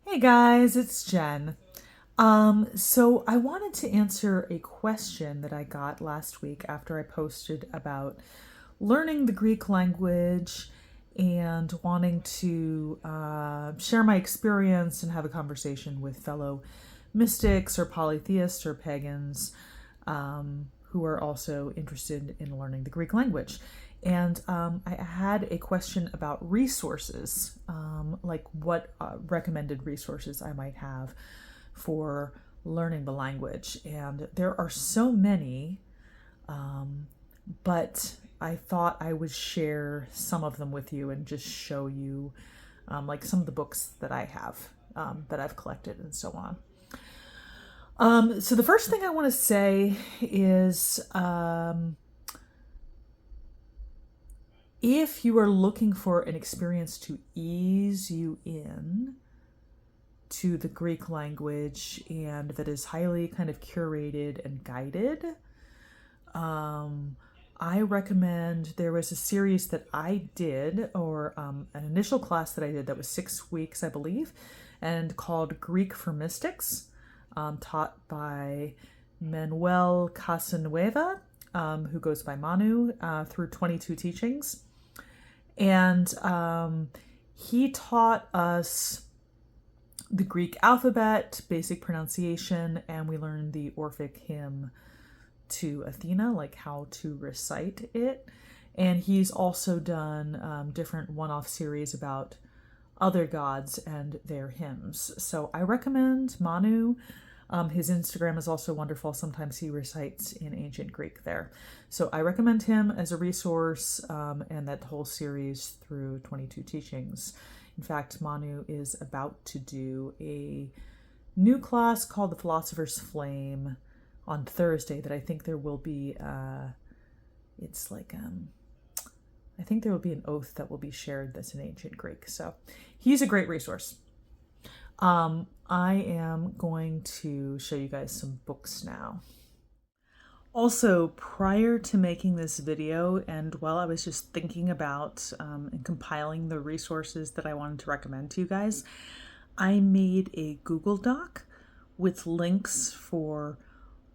Hey guys, it's Jen. So I wanted to answer a question that I got last week after I posted about learning the Greek language and wanting to share my experience and have a conversation with fellow mystics or polytheists or pagans who are also interested in learning the Greek language. And I had a question about resources, like what recommended resources I might have for learning the language. And there are so many, but I thought I would share some of them with you and just show you like some of the books that I have that I've collected and so on. So the first thing I want to say is if you are looking for an experience to ease you in to the Greek language and that is highly kind of curated and guided, I recommend, there was a series that I did, or an initial class that I did that was 6 weeks, I believe, and called Greek for Mystics, taught by Manuel Casanueva, who goes by Manu, through 22 teachings. And he taught us the Greek alphabet, basic pronunciation, and we learned the Orphic hymn to Athena, like how to recite it. And he's also done different one-off series about other gods and their hymns. So I recommend Manu. His Instagram is also wonderful. Sometimes he recites in ancient Greek there. So I recommend him as a resource, and that whole series through 22 teachings. In fact, Manu is about to do a new class called The Philosopher's Flame on Thursday that I think there will be, it's like, I think there will be an oath that will be shared that's in ancient Greek. So he's a great resource. I am going to show you guys some books now. Also, prior to making this video, and while I was just thinking about and compiling the resources that I wanted to recommend to you guys, I made a Google Doc with links for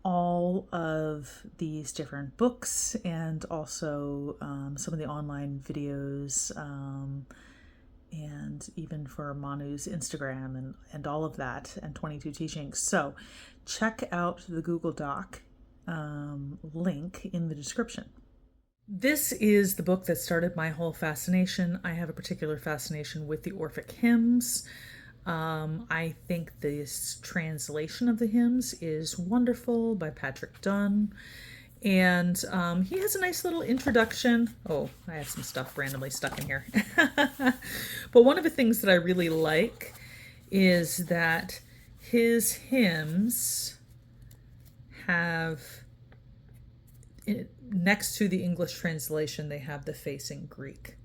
all of these different books and also some of the online videos, and even for Manu's Instagram and all of that, and 22 teachings. So check out the Google Doc link in the description. This is the book that started my whole fascination. I have a particular fascination with the Orphic hymns. I think this translation of the hymns is wonderful by Patrick Dunn. And he has a nice little introduction. Oh, I have some stuff randomly stuck in here. But one of the things that I really like is that his hymns have, next to the English translation, they have the facing Greek.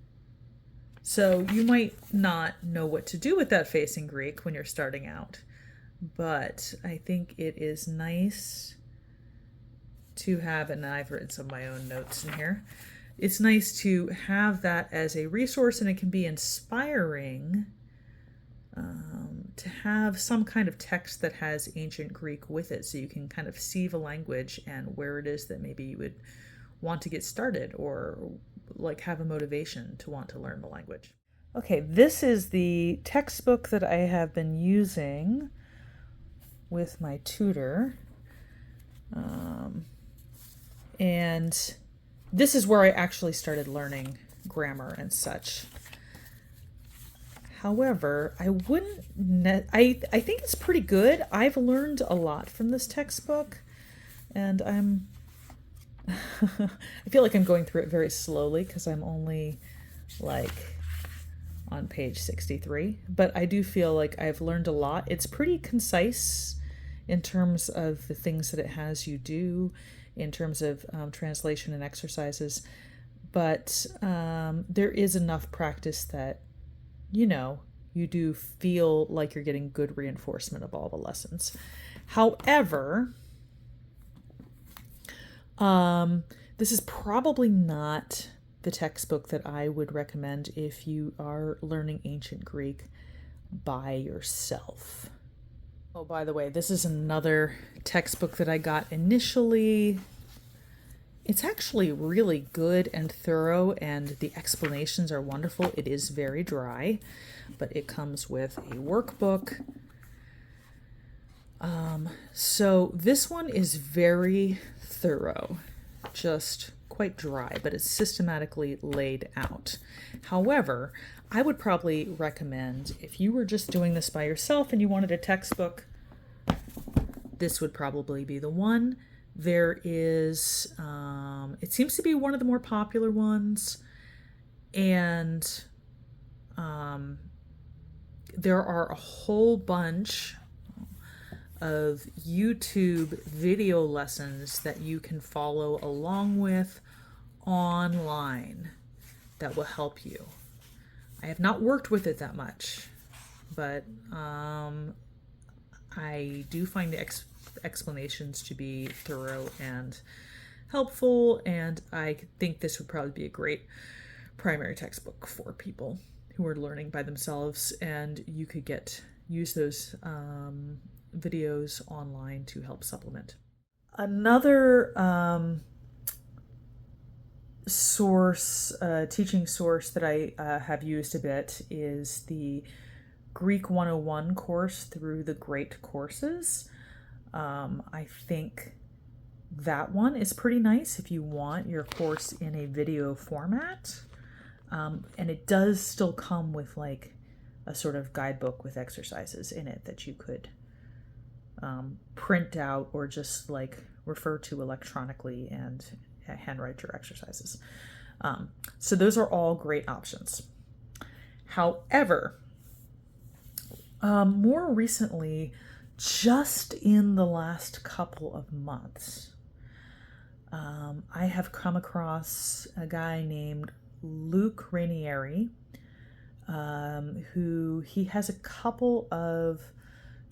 So you might not know what to do with that facing Greek when you're starting out, but I think it is nice to have, and I've written some of my own notes in here, it's nice to have that as a resource, and it can be inspiring to have some kind of text that has ancient Greek with it, so you can kind of see the language and where it is that maybe you would want to get started or like have a motivation to want to learn the language. Okay, this is the textbook that I have been using with my tutor. And this is where I actually started learning grammar and such. However, I wouldn't, I think it's pretty good. I've learned a lot from this textbook, and I feel like I'm going through it very slowly because I'm only like on page 63, but I do feel like I've learned a lot. It's pretty concise in terms of the things that it has you do, in terms of translation and exercises, but there is enough practice that, you do feel like you're getting good reinforcement of all the lessons. However, this is probably not the textbook that I would recommend if you are learning ancient Greek. by yourself. Oh, by the way, this is another textbook that I got initially. It's actually really good and thorough, and the explanations are wonderful. It is very dry, but it comes with a workbook. So this one is very thorough, just quite dry, but it's systematically laid out. However, I would probably recommend, if you were just doing this by yourself and you wanted a textbook, this would probably be the one. There is, it seems to be one of the more popular ones, and there are a whole bunch of YouTube video lessons that you can follow along with online that will help you. I have not worked with it that much, but I do find the explanations to be thorough and helpful, and I think this would probably be a great primary textbook for people who are learning by themselves, and you could use those videos online to help supplement. Another teaching source that I have used a bit is the Greek 101 course through the Great Courses. I think that one is pretty nice if you want your course in a video format. And it does still come with like a sort of guidebook with exercises in it that you could print out or just like refer to electronically and handwrite your exercises. So those are all great options. However, more recently, just in the last couple of months, I have come across a guy named Luke Ranier, who he has a couple of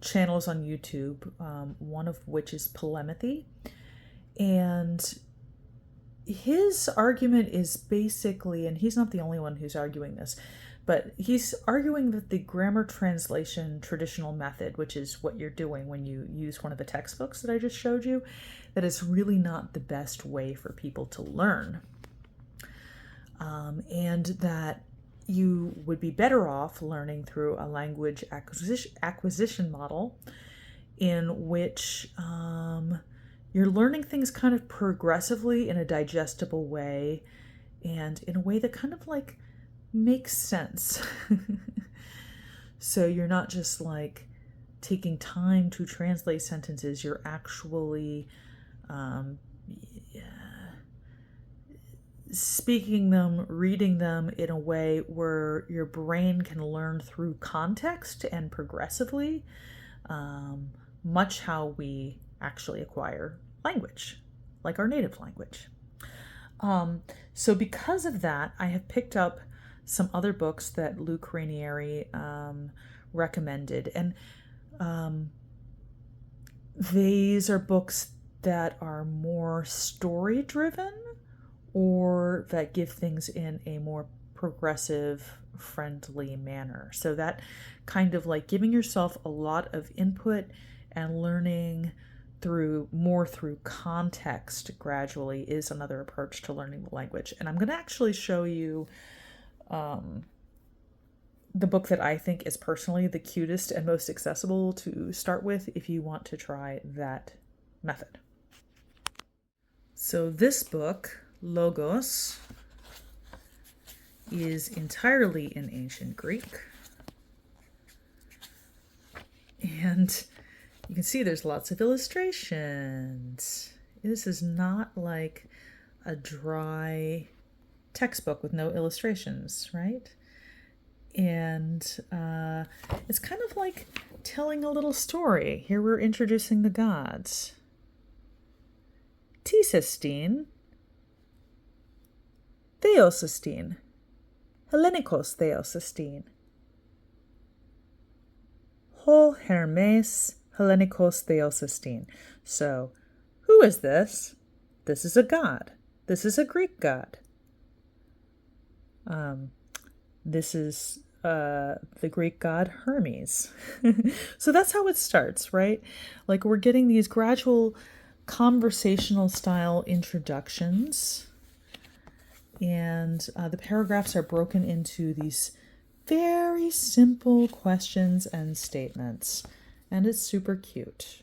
channels on YouTube, one of which is Polemathy, and his argument is basically, and he's not the only one who's arguing this, but he's arguing that the grammar translation traditional method, which is what you're doing when you use one of the textbooks that I just showed you, that is really not the best way for people to learn. And that you would be better off learning through a language acquisition model in which you're learning things kind of progressively in a digestible way and in a way that kind of like makes sense. So you're not just like taking time to translate sentences, you're actually speaking them, reading them in a way where your brain can learn through context and progressively, much how we actually acquire language, like our native language. So because of that, I have picked up some other books that Luke Ranier recommended, and these are books that are more story-driven or that give things in a more progressive, friendly manner. So that kind of like giving yourself a lot of input and learning through context gradually is another approach to learning the language. And I'm going to actually show you the book that I think is personally the cutest and most accessible to start with if you want to try that method. So this book, Logos, is entirely in ancient Greek. And you can see there's lots of illustrations. This is not like a dry textbook with no illustrations, right? And it's kind of like telling a little story. Here we're introducing the gods. Tisestine, Theosestine, Hellenikos Theosestine, Ho Hermes Hellenikos Theosestine. So, who is this? This is a god. This is a Greek god. This is the Greek god Hermes. So that's how it starts, right? Like we're getting these gradual conversational style introductions, and the paragraphs are broken into these very simple questions and statements, and it's super cute.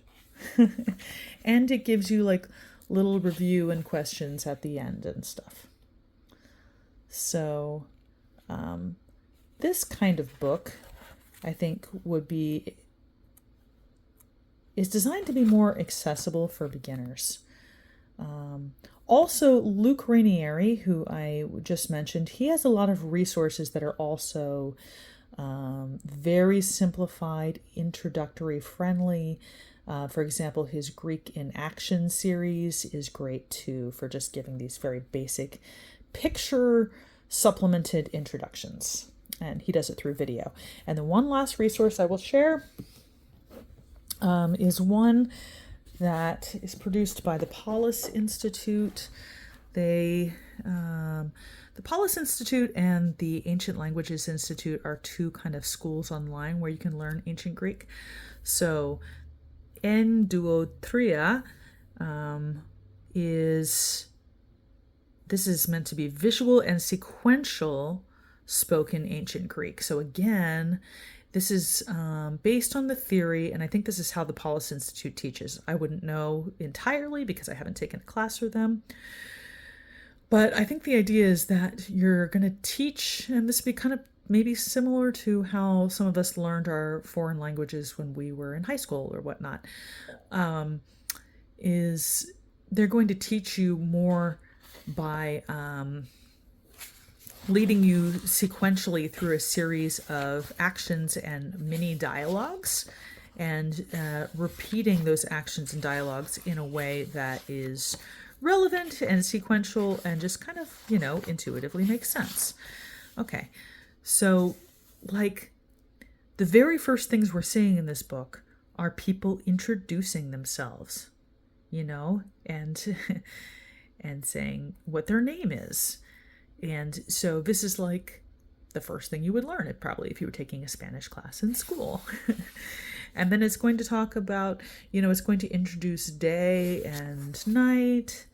And it gives you like little review and questions at the end and stuff. So this kind of book, I think, is designed to be more accessible for beginners. Also, Luke Ranier, who I just mentioned, he has a lot of resources that are also very simplified, introductory friendly. For example, his Greek in Action series is great too for just giving these very basic picture supplemented introductions. And he does it through video. And the one last resource I will share is one that is produced by the Paulus Institute. The Paulus Institute and the Ancient Languages Institute are two kind of schools online where you can learn ancient Greek. So Tria is meant to be visual and sequential spoken ancient Greek. So again, this is based on the theory, and I think this is how the Paulus Institute teaches. I wouldn't know entirely because I haven't taken a class with them. But I think the idea is that you're going to teach, and this would be kind of maybe similar to how some of us learned our foreign languages when we were in high school or whatnot, is they're going to teach you more by leading you sequentially through a series of actions and mini dialogues, and repeating those actions and dialogues in a way that is relevant and sequential and just kind of, intuitively makes sense. Okay, so like the very first things we're seeing in this book are people introducing themselves, and and saying what their name is. And so this is like the first thing you would learn, it probably, if you were taking a Spanish class in school. And then it's going to talk about, it's going to introduce day and night,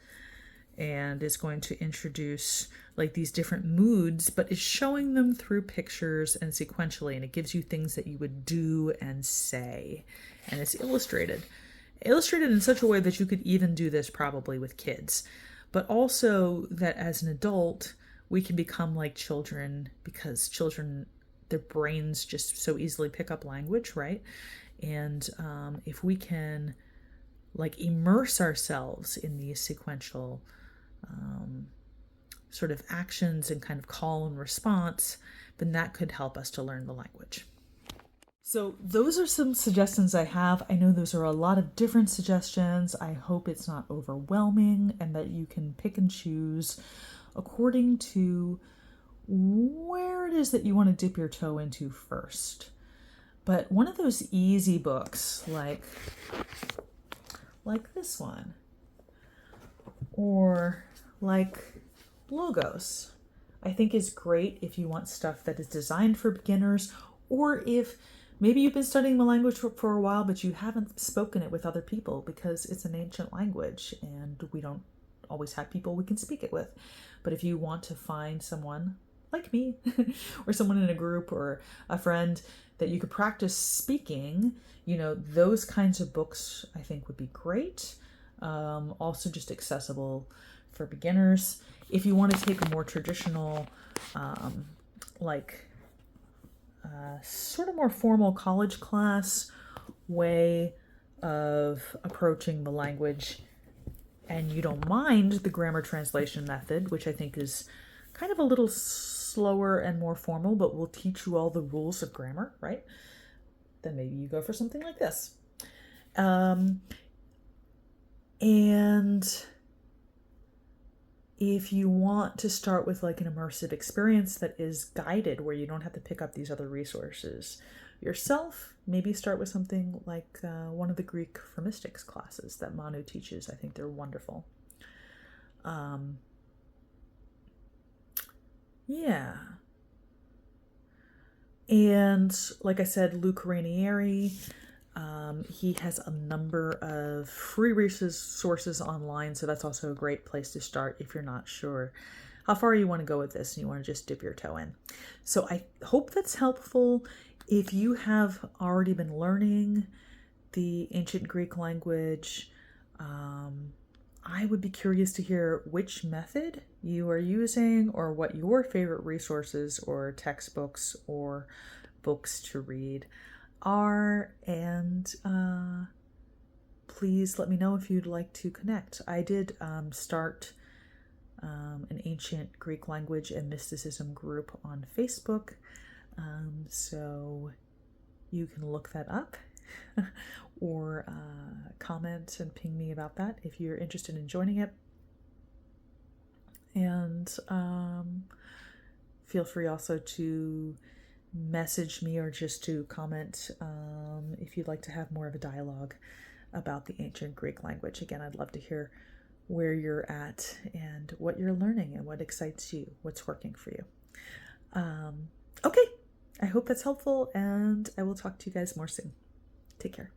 and it's going to introduce like these different moods, but it's showing them through pictures and sequentially, and it gives you things that you would do and say. And it's illustrated in such a way that you could even do this probably with kids, but also that as an adult, we can become like children, because children, their brains just so easily pick up language, right? And if we can like immerse ourselves in these sequential sort of actions and kind of call and response, then that could help us to learn the language. So those are some suggestions I have. I know those are a lot of different suggestions. I hope it's not overwhelming and that you can pick and choose according to where it is that you want to dip your toe into first. But one of those easy books, like this one, or like Logos, I think is great if you want stuff that is designed for beginners, or if maybe you've been studying the language for a while, but you haven't spoken it with other people because it's an ancient language and we don't always have people we can speak it with. But if you want to find someone like me or someone in a group or a friend that you could practice speaking, those kinds of books I think would be great. Also just accessible for beginners. If you want to take a more traditional, sort of more formal college class way of approaching the language, and you don't mind the grammar translation method, which I think is kind of a little slower and more formal, but will teach you all the rules of grammar, right? Then maybe you go for something like this. And if you want to start with like an immersive experience that is guided, where you don't have to pick up these other resources yourself, maybe start with something like one of the Greek for Mystics classes that Manu teaches. I think they're wonderful. Yeah. And like I said, Luke Ranier, he has a number of free resources online, so that's also a great place to start if you're not sure how far you want to go with this and you want to just dip your toe in. So I hope that's helpful. If you have already been learning the ancient Greek language, I would be curious to hear which method you are using or what your favorite resources or textbooks or books to read are, and please let me know if you'd like to connect. I did start an ancient Greek language and mysticism group on Facebook, so you can look that up or comment and ping me about that if you're interested in joining it. And feel free also to message me or just to comment if you'd like to have more of a dialogue about the ancient Greek language. Again, I'd love to hear where you're at and what you're learning and what excites you, what's working for you. Okay, I hope that's helpful, and I will talk to you guys more soon. Take care.